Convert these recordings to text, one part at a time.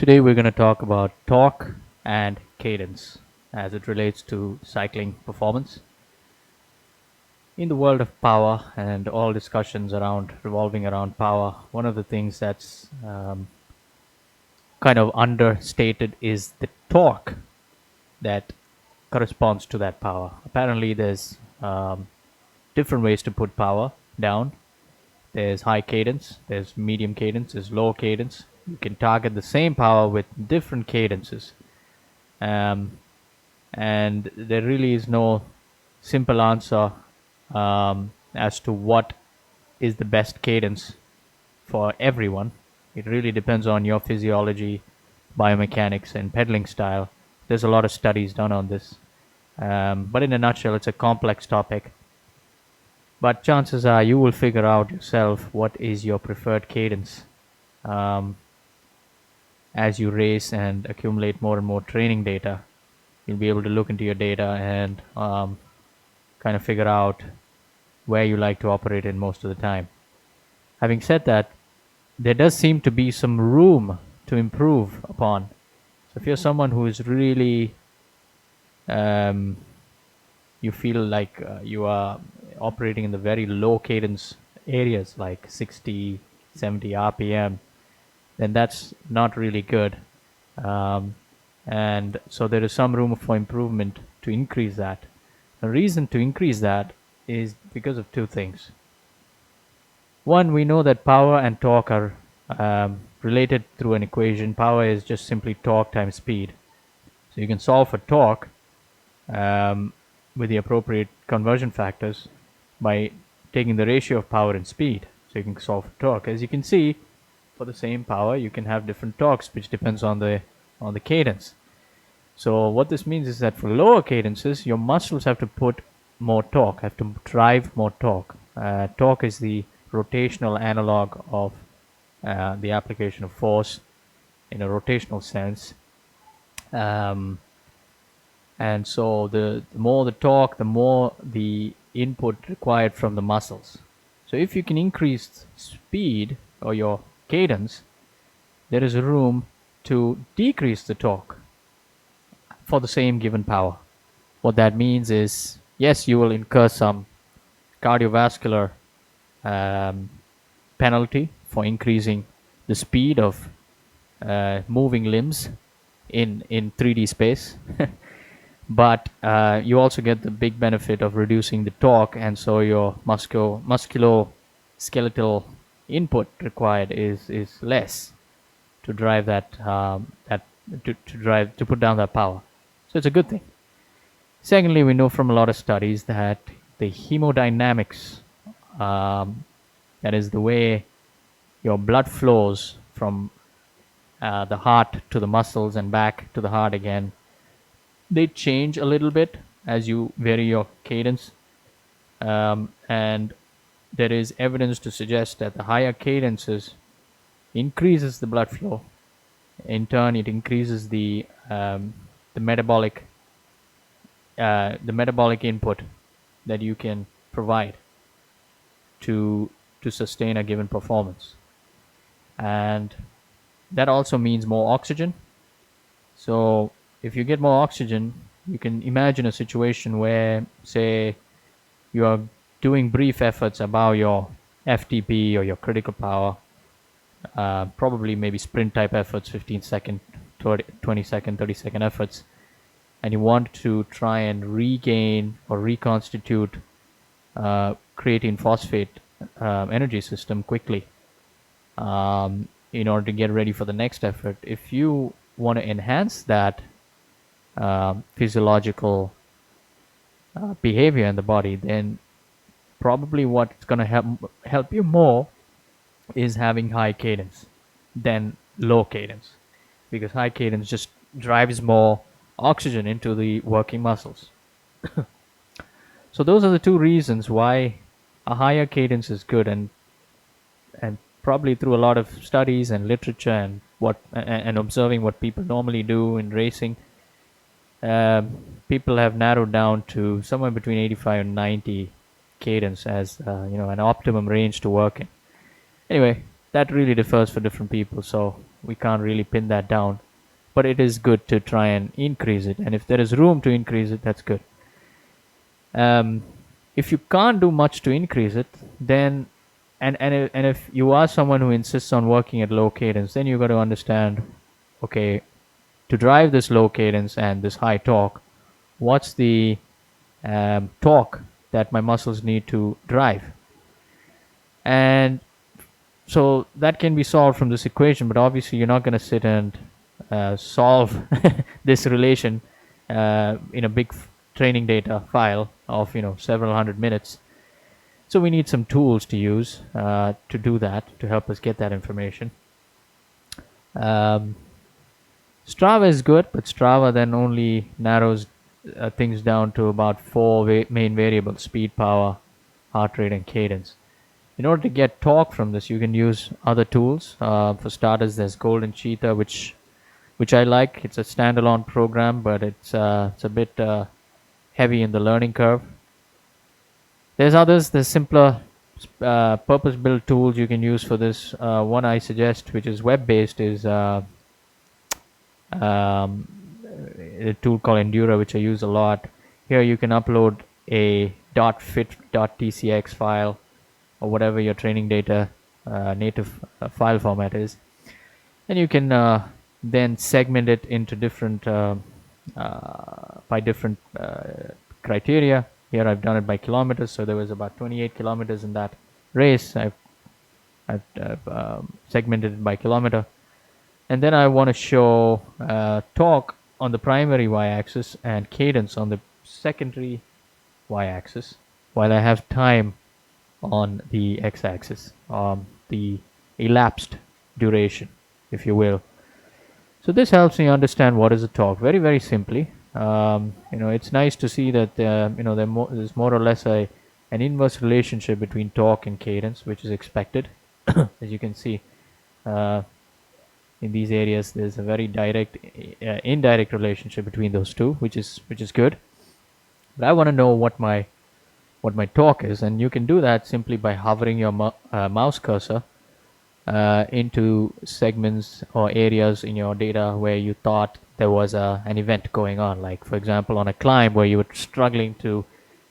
Today we're going to talk about torque and cadence as it relates to cycling performance. In the world of power and all discussions around revolving around power, one of the things that's kind of understated is the torque that corresponds to that power. Apparently, there's different ways to put power down. There's high cadence, there's medium cadence, there's low cadence. You can target the same power with different cadences. Um, and there really is no simple answer as to what is the best cadence for everyone. It really depends on your physiology, biomechanics, and pedaling style. There's a lot of studies done on this. But in a nutshell, it's a complex topic. But chances are you will figure out yourself what is your preferred cadence um, as you race and accumulate more and more training data. You'll be able to look into your data and kind of figure out where you like to operate in most of the time. Having said that, there does seem to be some room to improve upon. So if you're someone who is really, um, you feel like you are operating in the very low cadence areas like 60, 70 RPM, then that's not really good. Um, and so there is some room for improvement to increase that. The reason to increase that is because of two things. One, we know that power and torque are related through an equation. Power is just simply torque times speed. So you can solve for torque um, with the appropriate conversion factors by taking the ratio of power and speed. So you can solve for torque. As you can see, for the same power, you can have different torques, which depends on the cadence. So what this means is that for lower cadences, your muscles have to put more torque, have to drive more torque. Torque is the rotational analog of the application of force in a rotational sense. Um, and so the more the torque, the more the input required from the muscles. So if you can increase speed or your cadence, there is room to decrease the torque for the same given power. What that means is, yes, you will incur some cardiovascular um, penalty for increasing the speed of moving limbs in 3D space, but you also get the big benefit of reducing the torque, and so your musculoskeletal input required is less to drive to put down that power. So it's a good thing. Secondly, we know from a lot of studies that the hemodynamics, that is the way your blood flows from the heart to the muscles and back to the heart again, they change a little bit as you vary your cadence. And there is evidence to suggest that the higher cadences increases the blood flow. In turn, it increases the metabolic input that you can provide to sustain a given performance, and that also means more oxygen. So if you get more oxygen, you can imagine a situation where, say, you are doing brief efforts above your FTP or your critical power, probably maybe sprint type efforts, 15-second, 20-second, 30-second efforts, and you want to try and regain or reconstitute creatine phosphate energy system quickly in order to get ready for the next effort. If you want to enhance that physiological behavior in the body, then probably what's going to help you more is having high cadence than low cadence, because high cadence just drives more oxygen into the working muscles. So those are the two reasons why a higher cadence is good, and probably through a lot of studies and literature and observing what people normally do in racing, people have narrowed down to somewhere between 85 and 90 cadence as an optimum range to work in. Anyway, that really differs for different people. So we can't really pin that down, but it is good to try and increase it. And if there is room to increase it, that's good. Um, if you can't do much to increase it, then and if you are someone who insists on working at low cadence, then you got to understand, okay, to drive this low cadence and this high torque, what's the torque that my muscles need to drive? And so that can be solved from this equation, but obviously you're not going to sit and solve this relation in a big training data file of several hundred minutes. So we need some tools to use to do that, to help us get that information. um, Strava is good, but Strava then only narrows things down to about four main variables: speed, power, heart rate, and cadence. In order to get torque from this, you can use other tools. For starters, there's Golden Cheetah, which I like. It's a standalone program, but it's a bit heavy in the learning curve. There's others. There's simpler purpose-built tools you can use for this. One I suggest, which is web-based, is um, a tool called Endura, which I use a lot. Here you can upload a .fit.tcx file or whatever your training data native file format is, and you can then segment it into different by different criteria. Here I've done it by kilometers, so there was about 28 kilometers in that race. I've segmented it by kilometer, and then I want to show torque on the primary y-axis and cadence on the secondary y-axis, while I have time on the x-axis, the elapsed duration, if you will. So this helps me understand what is a torque very, very simply. It's nice to see that there's more or less an inverse relationship between torque and cadence, which is expected. As you can see, in these areas, there's a very direct, indirect relationship between those two, which is good. But I want to know what my torque is, and you can do that simply by hovering your mouse cursor into segments or areas in your data where you thought there was an event going on. Like, for example, on a climb where you were struggling to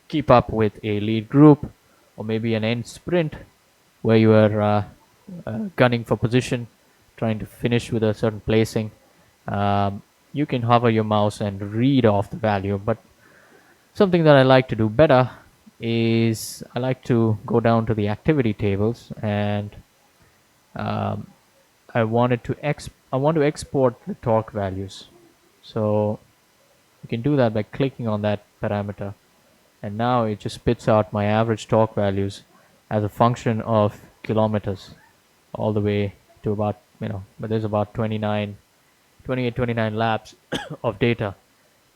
keep up with a lead group, or maybe an end sprint where you were gunning for position, trying to finish with a certain placing. You can hover your mouse and read off the value. But something that I like to do better is I like to go down to the activity tables, and I want to export the torque values. So you can do that by clicking on that parameter, and now it just spits out my average torque values as a function of kilometers, all the way to about, but there's about 29 laps of data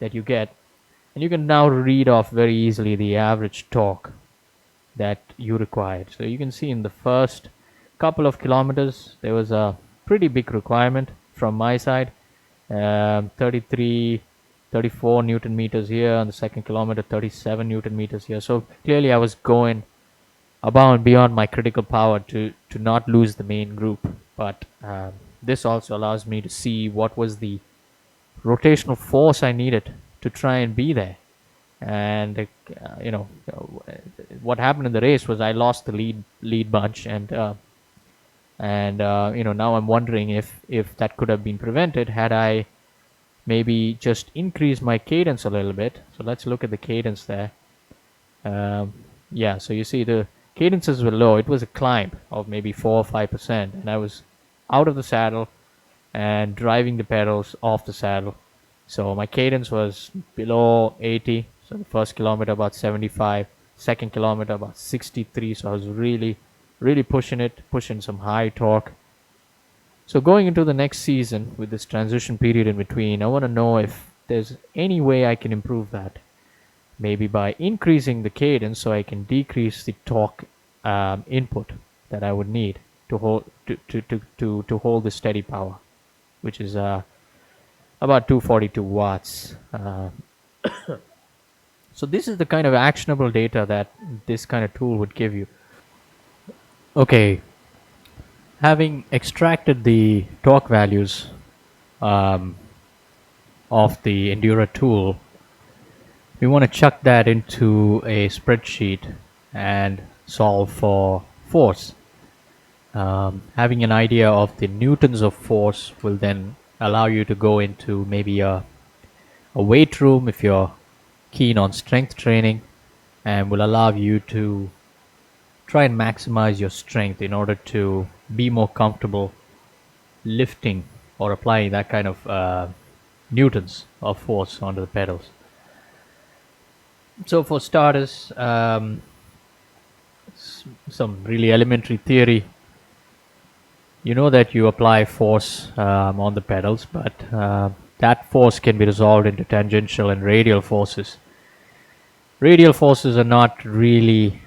that you get, and you can now read off very easily the average torque that you required. So you can see in the first couple of kilometers there was a pretty big requirement from my side. 33, 34 Newton meters here. On the second kilometer, 37 Newton meters here. So clearly I was going above and beyond my critical power to not lose the main group. But this also allows me to see what was the rotational force I needed to try and be there. And what happened in the race was I lost the lead bunch, and now I'm wondering if that could have been prevented had I maybe just increased my cadence a little bit. So let's look at the cadence there. So you see the cadences were low. It was a climb of maybe 4 or 5%, and I was out of the saddle and driving the pedals off the saddle. So my cadence was below 80. So the first kilometer about 75, second kilometer about 63. So I was really pushing some high torque. So going into the next season with this transition period in between, I want to know if there's any way I can improve that. Maybe by increasing the cadence so I can decrease the torque input that I would need to hold to hold the steady power, which is about 242 watts. So this is the kind of actionable data that this kind of tool would give you. Okay, Having extracted the torque values um, of the Endura tool, we want to chuck that into a spreadsheet and solve for force. Having an idea of the newtons of force will then allow you to go into maybe a weight room if you're keen on strength training, and will allow you to try and maximize your strength in order to be more comfortable lifting or applying that kind of newtons of force onto the pedals. So for starters, some really elementary theory. You know that you apply force on the pedals, but that force can be resolved into tangential and radial forces. Radial forces are not really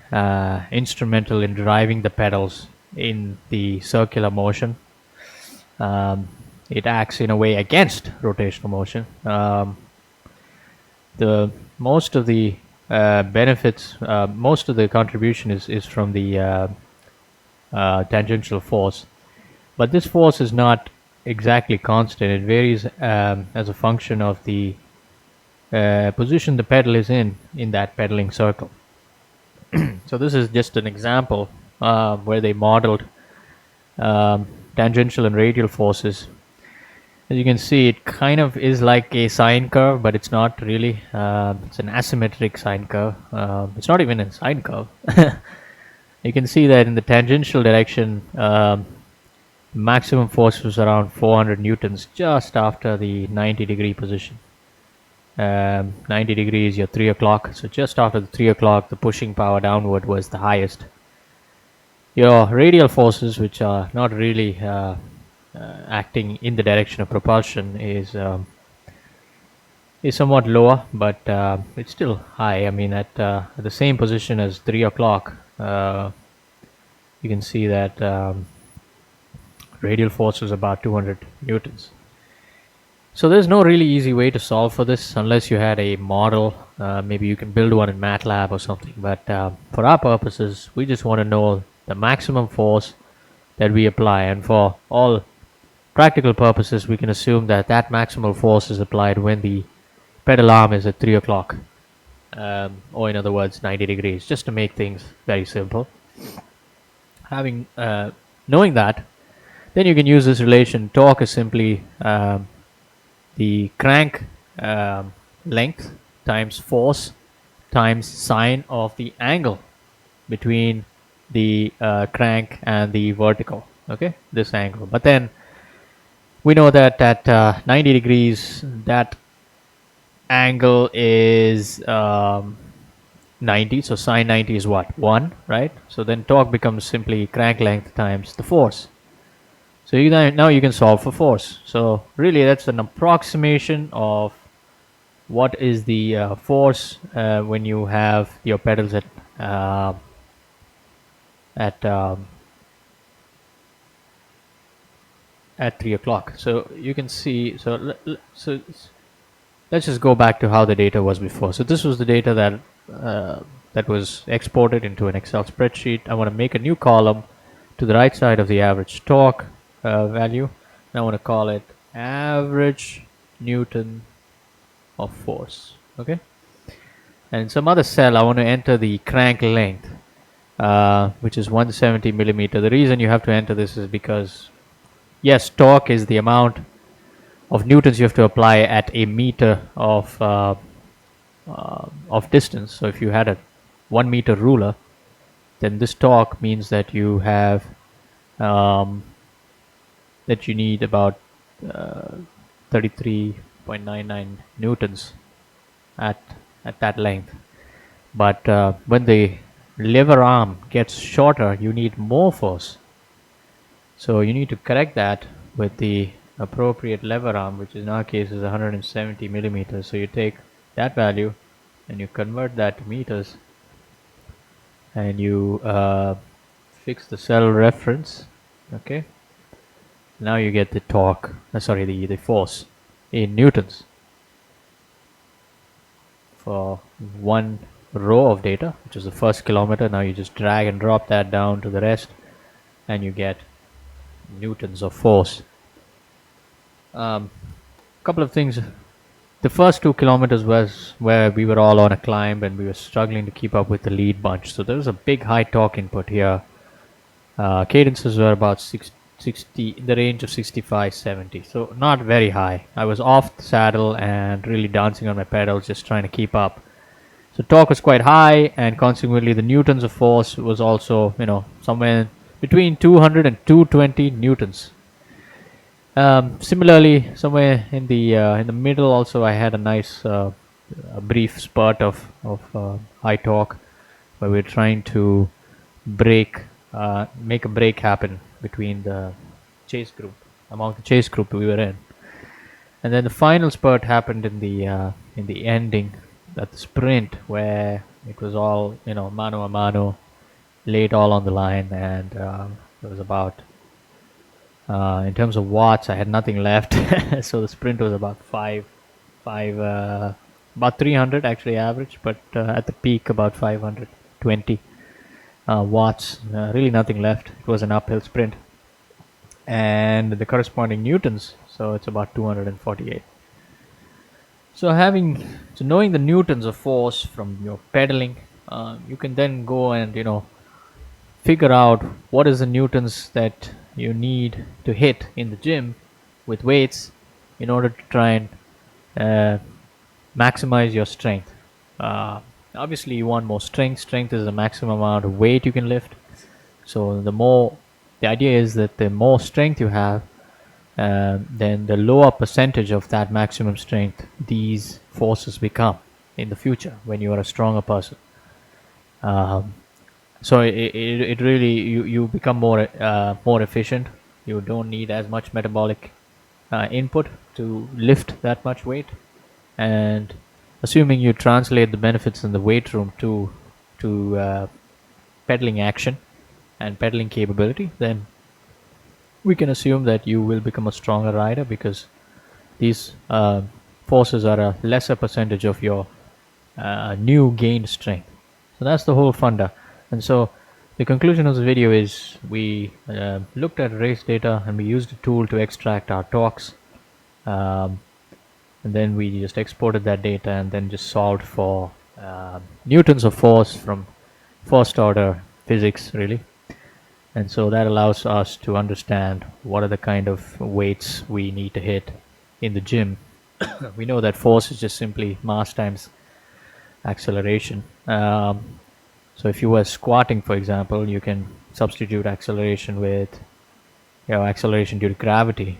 instrumental in driving the pedals in the circular motion. Um, it acts in a way against rotational motion. The most of the benefits, most of the contribution is from the tangential force, but this force is not exactly constant. It varies as a function of the position the pedal is in that pedaling circle. So this is just an example where they modeled tangential and radial forces. As you can see, it kind of is like a sine curve, but it's not really. It's an asymmetric sine curve. It's not even a sine curve. You can see that in the tangential direction, maximum force was around 400 newtons just after the 90-degree position. 90 degrees, your 3 o'clock. So just after the 3 o'clock, the pushing power downward was the highest. Your radial forces, which are not really acting in the direction of propulsion, is somewhat lower, but it's still high. I mean, at the same position as 3 o'clock, you can see that radial force is about 200 newtons. So there's no really easy way to solve for this unless you had a model. Maybe you can build one in MATLAB or something. But for our purposes, we just want to know the maximum force that we apply. And for all practical purposes, we can assume that that maximal force is applied when the pedal arm is at 3 o'clock. Or in other words, 90 degrees, just to make things very simple. Having knowing that, then you can use this relation. Torque is simply the crank length times force times sine of the angle between the crank and the vertical. Okay, this angle. But then we know that at 90 degrees, that angle is 90. So sine 90 is what? 1, right? So then torque becomes simply crank length times the force. So now you can solve for force. So really that's an approximation of what is the force when you have your pedals at um, at 3 o'clock. So you can see, so let's just go back to how the data was before. So this was the data that was exported into an Excel spreadsheet. I want to make a new column to the right side of the average torque value, and I want to call it average Newton of force. Okay, and in some other cell I want to enter the crank length, which is 170 millimeter. The reason you have to enter this is because, yes, torque is the amount of newtons you have to apply at a meter of distance. So if you had a 1 meter ruler, then this torque means that you have that you need about 33.99 newtons at that length. But when the lever arm gets shorter, you need more force. So you need to correct that with the appropriate lever arm, which in our case is 170 millimeters. So you take that value and you convert that to meters, and you fix the cell reference. Okay, now you get the torque, the force in newtons for one row of data, which is the first kilometer. Now you just drag and drop that down to the rest, and you get newtons of force. Couple of things. The first 2 kilometers was where we were all on a climb and we were struggling to keep up with the lead bunch. So there was a big high torque input here. Cadences were about 60, in the range of 65, 70. So not very high. I was off the saddle and really dancing on my pedals, just trying to keep up. So torque was quite high, and consequently the newtons of force was also, somewhere between 200 and 220 newtons. Similarly, somewhere in the middle, also I had a nice a brief spurt of high torque, where we're trying to make a break happen between the chase group, among the chase group we were in, and then the final spurt happened in the ending, at the sprint, where it was all mano a mano, laid all on the line, and it was about in terms of watts, I had nothing left. So the sprint was about about 300 actually average, but at the peak about 520 watts. Really nothing left. It was an uphill sprint, and the corresponding newtons. So it's about 248. So knowing the newtons of force from your pedaling, you can then go and figure out what is the newtons that you need to hit in the gym with weights in order to try and uh, maximize your strength. Obviously, you want more strength. Strength is the maximum amount of weight you can lift. So the idea is that the more strength you have, then the lower percentage of that maximum strength these forces become in the future when you are a stronger person. So it really you become more efficient. You don't need as much metabolic input to lift that much weight, and assuming you translate the benefits in the weight room to pedaling action and pedaling capability, then we can assume that you will become a stronger rider, because these forces are a lesser percentage of your new gained strength. So that's the whole funda. And so the conclusion of the video is we looked at race data and we used a tool to extract our torques, and then we just exported that data and then just solved for newtons of force from first order physics, really. And so that allows us to understand what are the kind of weights we need to hit in the gym. We know that force is just simply mass times acceleration. So if you were squatting, for example, you can substitute acceleration with acceleration due to gravity,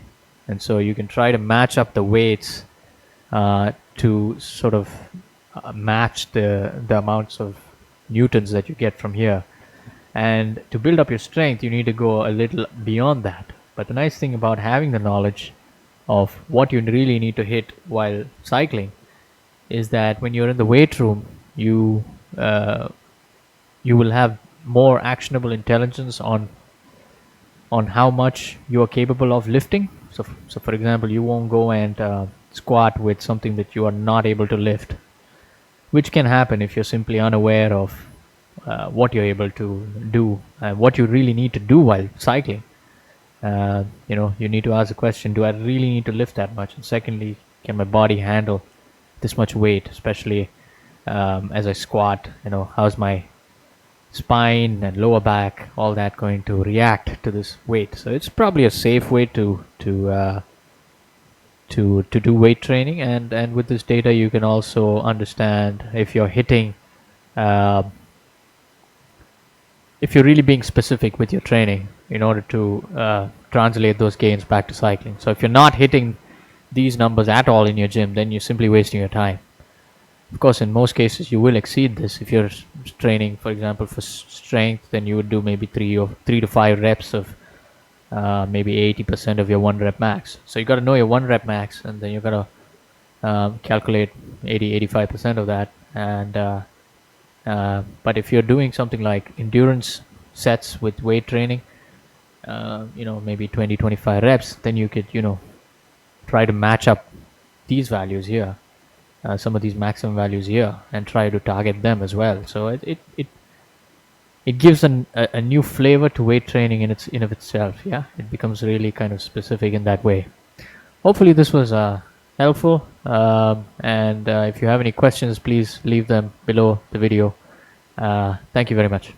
and so you can try to match up the weights to sort of match the amounts of newtons that you get from here. And to build up your strength, you need to go a little beyond that. But the nice thing about having the knowledge of what you really need to hit while cycling is that when you're in the weight room, you will have more actionable intelligence on how much you are capable of lifting. So for example, you won't go and squat with something that you are not able to lift, which can happen if you're simply unaware of what you're able to do and what you really need to do while cycling. You need to ask the question: do I really need to lift that much? And secondly, can my body handle this much weight, especially as I squat? How's my spine and lower back, all that, going to react to this weight? So it's probably a safe way to do weight training, and with this data you can also understand if you're hitting if you're really being specific with your training in order to translate those gains back to cycling. So if you're not hitting these numbers at all in your gym, then you're simply wasting your time. Of course, in most cases, you will exceed this. If you're training, for example, for strength, then you would do maybe 3 to 5 reps of maybe 80% of your 1 rep max. So you got to know your 1 rep max, and then you got to calculate 85% of that. And but if you're doing something like endurance sets with weight training, maybe 20-25 reps, then you could try to match up these values here, some of these maximum values here, and try to target them as well. So it gives a new flavor to weight training in of itself. Yeah, it becomes really kind of specific in that way. Hopefully this was helpful, and if you have any questions, please leave them below the video. Thank you very much.